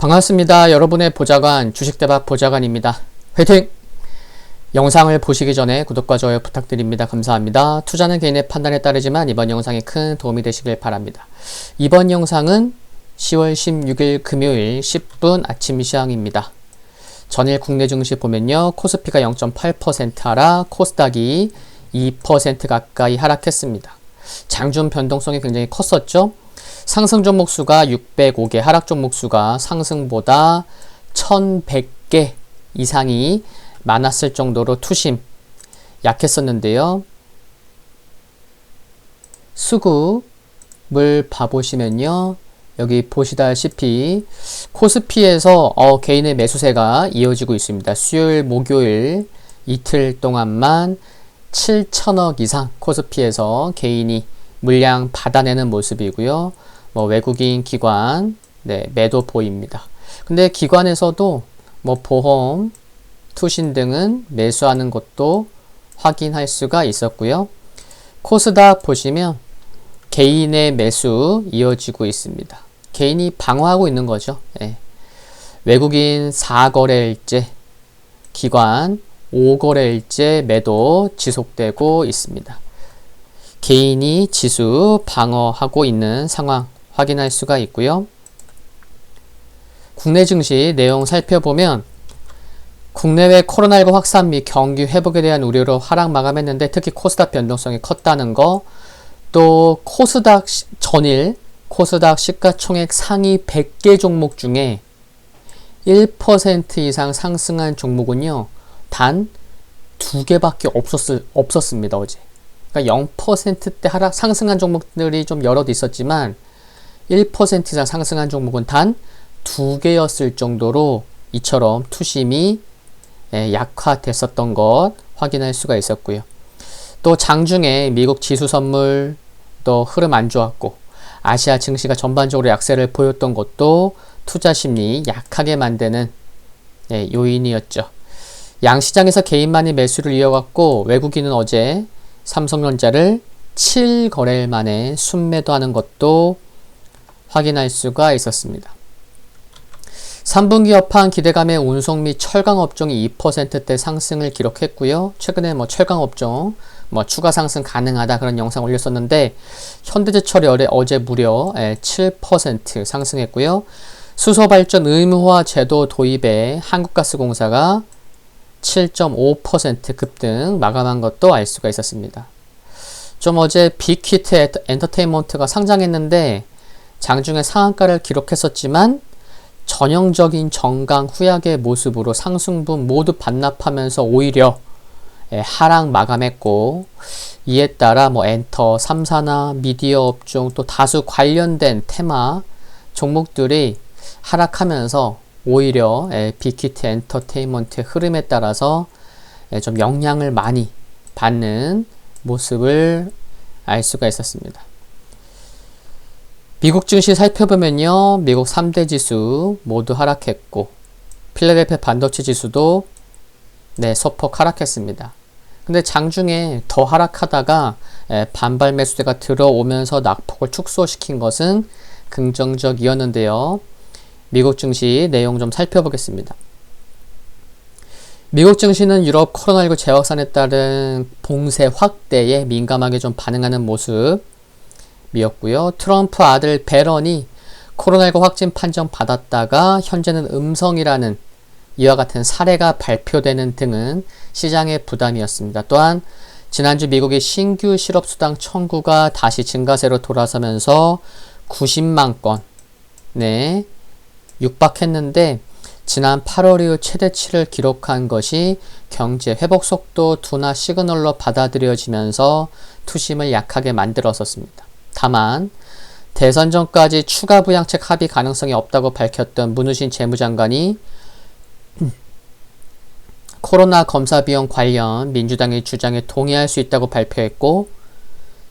반갑습니다. 여러분의 보좌관 주식대박 보좌관입니다. 화이팅! 영상을 보시기 전에 구독과 좋아요 부탁드립니다. 감사합니다. 투자는 개인의 판단에 따르지만 이번 영상이 큰 도움이 되시길 바랍니다. 이번 영상은 10월 16일 금요일 10분 아침 시황입니다. 전일 국내 증시 보면요. 코스피가 0.8% 하락, 코스닥이 2% 가까이 하락했습니다. 장중 변동성이 굉장히 컸었죠. 상승 종목 수가 605개, 하락 종목 수가 상승보다 1100개 이상이 많았을 정도로 투심 약했었는데요. 수급을 봐보시면요. 여기 보시다시피 코스피에서 개인의 매수세가 이어지고 있습니다. 수요일, 목요일 이틀 동안만 7천억 이상 코스피에서 개인이 물량 받아내는 모습이고요. 외국인 기관 매도 보입니다. 근데 기관에서도 보험, 투신 등은 매수하는 것도 확인할 수가 있었고요. 코스닥 보시면 개인의 매수 이어지고 있습니다. 개인이 방어하고 있는 거죠. 외국인 4거래일째, 기관 5거래일째 매도 지속되고 있습니다. 개인이 지수 방어하고 있는 상황 확인할 수가 있고요. 국내 증시 내용 살펴보면 국내외 코로나19 확산 및 경기 회복에 대한 우려로 하락 마감했는데 특히 코스닥 변동성이 컸다는 거, 또 코스닥 전일 코스닥 시가총액 상위 100개 종목 중에 1% 이상 상승한 종목은요 단 2개밖에 없었습니다. 어제. 그러니까 0%대 하락 상승한 종목들이 좀 여럿 있었지만 1% 이상 상승한 종목은 단 2개였을 정도로 이처럼 투심이 약화됐었던 것 확인할 수가 있었고요. 또 장중에 미국 지수 선물 또 흐름 안 좋았고 아시아 증시가 전반적으로 약세를 보였던 것도 투자 심리 약하게 만드는 요인이었죠. 양시장에서 개인만이 매수를 이어갔고 외국인은 어제 삼성전자를 7거래일 만에 순매도하는 것도 확인할 수가 있었습니다. 3분기 여파한 기대감에 운송 및 철강 업종이 2%대 상승을 기록했고요. 최근에 철강 업종 추가 상승 가능하다 그런 영상 올렸었는데 현대제철이 어제 무려 7% 상승했고요. 수소발전 의무화 제도 도입에 한국가스공사가 7.5% 급등 마감한 것도 알 수가 있었습니다. 좀 어제 빅히트 엔터테인먼트가 상장했는데 장중에 상한가를 기록했었지만 전형적인 정강 후약의 모습으로 상승분 모두 반납하면서 오히려 하락 마감했고, 이에 따라 엔터, 3사나 미디어 업종 또 다수 관련된 테마 종목들이 하락하면서 오히려 빅히트 엔터테인먼트의 흐름에 따라서 좀 영향을 많이 받는 모습을 알 수가 있었습니다. 미국 증시 살펴보면요. 미국 3대 지수 모두 하락했고 필라델피아 반도체 지수도 소폭 하락했습니다. 근데 장중에 더 하락하다가 반발 매수세가 들어오면서 낙폭을 축소시킨 것은 긍정적이었는데요. 미국 증시 내용 좀 살펴보겠습니다. 미국 증시는 유럽 코로나19 재확산에 따른 봉쇄 확대에 민감하게 좀 반응하는 모습이었고요. 트럼프 아들 배런이 코로나19 확진 판정 받았다가 현재는 음성이라는 이와 같은 사례가 발표되는 등은 시장의 부담이었습니다. 또한 지난주 미국의 신규 실업수당 청구가 다시 증가세로 돌아서면서 90만 건 육박했는데 지난 8월 이후 최대치를 기록한 것이 경제 회복 속도 둔화 시그널로 받아들여지면서 투심을 약하게 만들었었습니다. 다만 대선 전까지 추가 부양책 합의 가능성이 없다고 밝혔던 문우신 재무장관이 코로나 검사 비용 관련 민주당의 주장에 동의할 수 있다고 발표했고,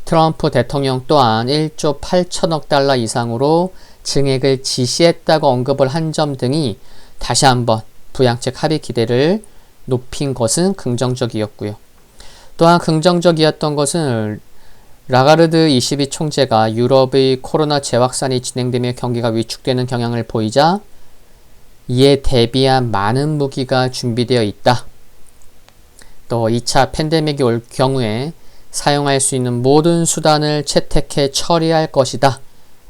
트럼프 대통령 또한 1조 8천억 달러 이상으로 증액을 지시했다고 언급을 한 점 등이 다시 한번 부양책 합의 기대를 높인 것은 긍정적이었고요. 또한 긍정적이었던 것은 라가르드 22 총재가 유럽의 코로나 재확산이 진행되며 경기가 위축되는 경향을 보이자 이에 대비한 많은 무기가 준비되어 있다. 또 2차 팬데믹이 올 경우에 사용할 수 있는 모든 수단을 채택해 처리할 것이다.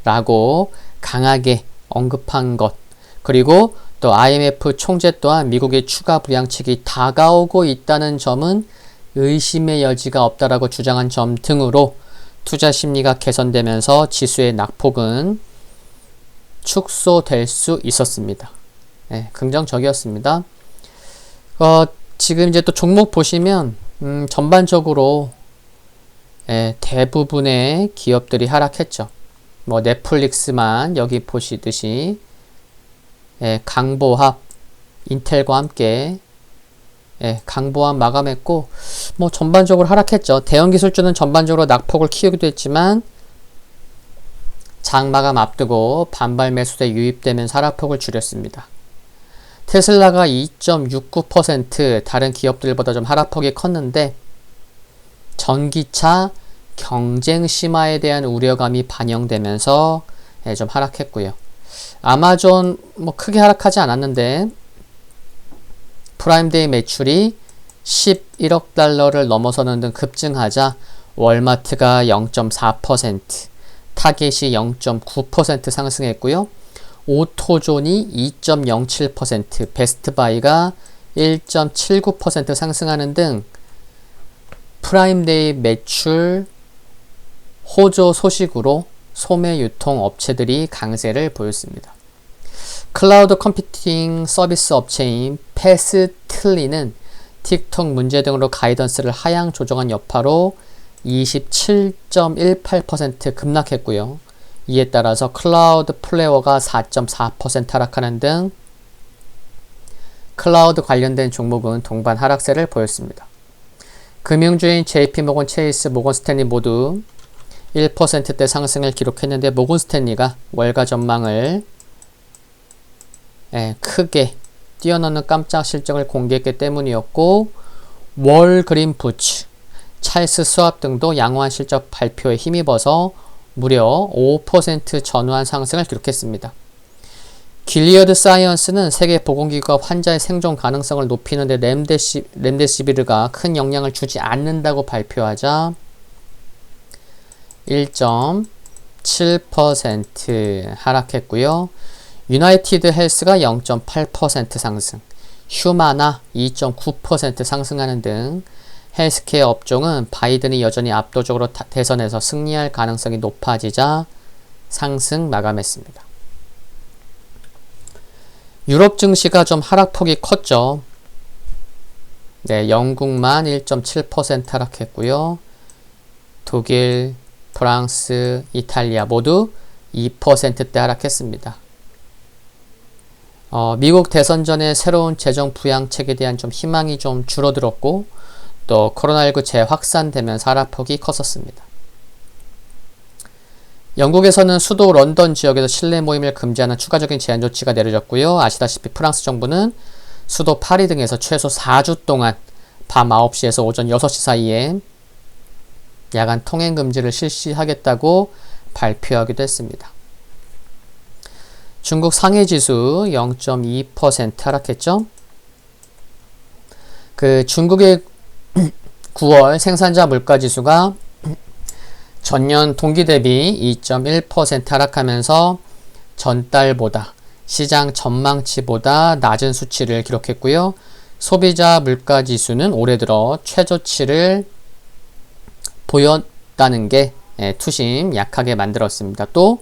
라고 강하게 언급한 것. 그리고 또 IMF 총재 또한 미국의 추가 부양책이 다가오고 있다는 점은 의심의 여지가 없다라고 주장한 점 등으로 투자 심리가 개선되면서 지수의 낙폭은 축소될 수 있었습니다. 네, 긍정적이었습니다. 지금 이제 또 종목 보시면 전반적으로 대부분의 기업들이 하락했죠. 뭐 넷플릭스만 여기 보시듯이 강보합, 인텔과 함께 강보합 마감했고 뭐 전반적으로 하락했죠. 대형기술주는 전반적으로 낙폭을 키우기도 했지만 장 마감 앞두고 반발 매수세 유입되면서 하락폭을 줄였습니다. 테슬라가 2.69% 다른 기업들보다 좀 하락폭이 컸는데 전기차 경쟁 심화에 대한 우려감이 반영되면서 좀 하락했고요. 아마존 뭐 크게 하락하지 않았는데 프라임데이 매출이 11억 달러를 넘어서는 등 급증하자 월마트가 0.4%, 타겟이 0.9% 상승했고요. 오토존이 2.07%, 베스트바이가 1.79% 상승하는 등 프라임데이 매출 호조 소식으로 소매 유통 업체들이 강세를 보였습니다. 클라우드 컴퓨팅 서비스 업체인 패스틀리는 틱톡 문제 등으로 가이던스를 하향 조정한 여파로 27.18% 급락했고요. 이에 따라서 클라우드 플레어가 4.4% 하락하는 등 클라우드 관련된 종목은 동반 하락세를 보였습니다. 금융주인 JP모건 체이스, 모건스탠리 모두 1%대 상승을 기록했는데 모건스탠리가 월가 전망을 크게 뛰어넘는 깜짝 실적을 공개했기 때문이었고 월그린부츠, 찰스 스왑 등도 양호한 실적 발표에 힘입어서 무려 5% 전후한 상승을 기록했습니다. 길리어드 사이언스는 세계 보건기구가 환자의 생존 가능성을 높이는 데 렘데시비르가 큰 영향을 주지 않는다고 발표하자 1.7% 하락했고요. 유나이티드 헬스가 0.8% 상승, 휴마나 2.9% 상승하는 등 헬스케어 업종은 바이든이 여전히 압도적으로 대선에서 승리할 가능성이 높아지자 상승 마감했습니다. 유럽 증시가 좀 하락폭이 컸죠. 영국만 1.7% 하락했고요. 독일, 프랑스, 이탈리아 모두 2%대 하락했습니다. 미국 대선 전에 새로운 재정 부양책에 대한 좀 희망이 좀 줄어들었고 또 코로나19 재확산되면서 하락폭이 컸었습니다. 영국에서는 수도 런던 지역에서 실내 모임을 금지하는 추가적인 제한 조치가 내려졌고요. 아시다시피 프랑스 정부는 수도 파리 등에서 최소 4주 동안 밤 9시에서 오전 6시 사이에 야간 통행 금지를 실시하겠다고 발표하기도 했습니다. 중국 상해지수 0.2% 하락했죠. 중국의 9월 생산자 물가지수가 전년 동기 대비 2.1% 하락하면서 전달보다 시장 전망치보다 낮은 수치를 기록했고요. 소비자 물가지수는 올해 들어 최저치를 보였다는 게 투심 약하게 만들었습니다. 또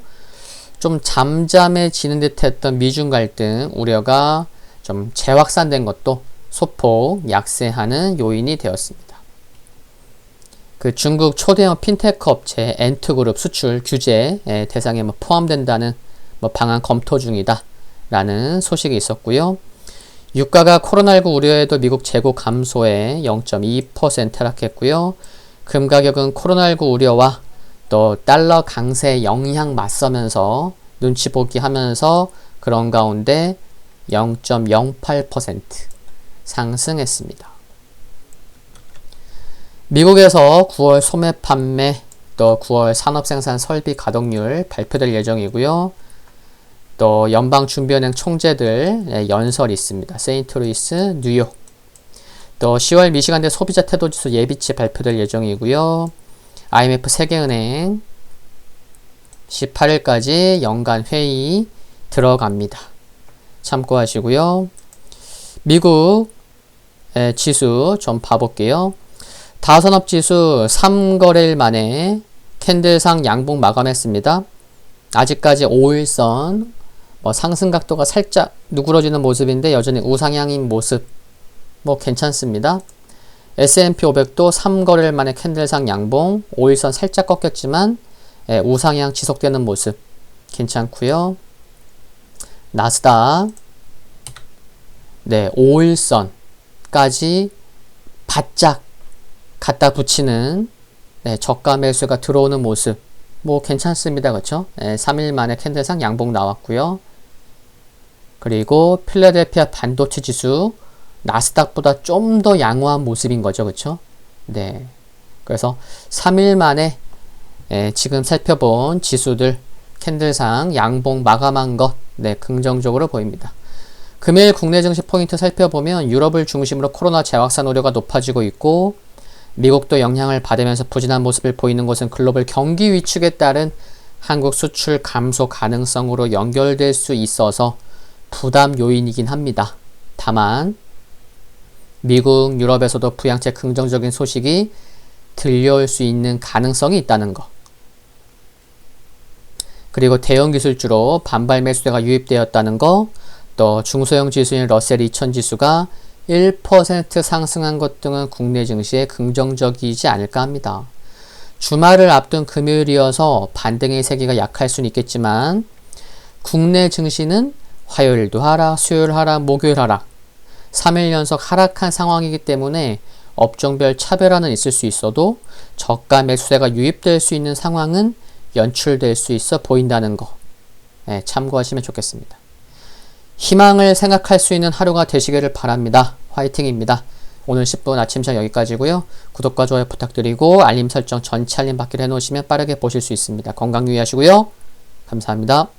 좀 잠잠해지는 듯 했던 미중 갈등 우려가 좀 재확산된 것도 소폭 약세하는 요인이 되었습니다. 중국 초대형 핀테크 업체 엔트그룹 수출 규제 대상에 포함된다는 방안 검토 중이다 라는 소식이 있었고요. 유가가 코로나19 우려에도 미국 재고 감소에 0.2% 하락했고요. 금 가격은 코로나19 우려와 또 달러 강세 영향 맞서면서 눈치 보기 하면서 그런 가운데 0.08% 상승했습니다. 미국에서 9월 소매 판매 또 9월 산업생산 설비 가동률 발표될 예정이고요. 또 연방준비은행 총재들 연설이 있습니다. 세인트루이스, 뉴욕. 또 10월 미시간대 소비자 태도지수 예비치 발표될 예정이고요. IMF 세계은행 18일까지 연간 회의 들어갑니다. 참고하시고요. 미국 지수 좀 봐볼게요. 다산업지수 3거래일 만에 캔들상 양봉 마감했습니다. 아직까지 5일선 상승 각도가 살짝 누그러지는 모습인데 여전히 우상향인 모습 괜찮습니다. S&P 500도 3거래일 만에 캔들상 양봉 5일선 살짝 꺾였지만 우상향 지속되는 모습 괜찮고요. 나스닥 5일선까지 바짝 갖다 붙이는 저가 매수가 들어오는 모습 괜찮습니다. 그렇죠? 3일 만에 캔들상 양봉 나왔고요. 그리고 필라델피아 반도체 지수 나스닥보다 좀 더 양호한 모습인 거죠. 그렇죠? 네. 그래서 3일 만에 지금 살펴본 지수들 캔들상 양봉 마감한 것 긍정적으로 보입니다. 금일 국내 증시 포인트 살펴보면 유럽을 중심으로 코로나 재확산 우려가 높아지고 있고 미국도 영향을 받으면서 부진한 모습을 보이는 것은 글로벌 경기 위축에 따른 한국 수출 감소 가능성으로 연결될 수 있어서 부담 요인이긴 합니다. 다만 미국, 유럽에서도 부양책 긍정적인 소식이 들려올 수 있는 가능성이 있다는 것. 그리고 대형 기술주로 반발 매수세가 유입되었다는 것, 또 중소형 지수인 러셀 2000 지수가 1% 상승한 것 등은 국내 증시에 긍정적이지 않을까 합니다. 주말을 앞둔 금요일이어서 반등의 세기가 약할 수는 있겠지만 국내 증시는 화요일도 하락, 수요일 하락, 목요일 하락 3일 연속 하락한 상황이기 때문에 업종별 차별화는 있을 수 있어도 저가 매수세가 유입될 수 있는 상황은 연출될 수 있어 보인다는 거 참고하시면 좋겠습니다. 희망을 생각할 수 있는 하루가 되시기를 바랍니다. 화이팅입니다. 오늘 10분 아침 시장 여기까지고요. 구독과 좋아요 부탁드리고 알림 설정 전체 알림 받기를 해놓으시면 빠르게 보실 수 있습니다. 건강 유의하시고요. 감사합니다.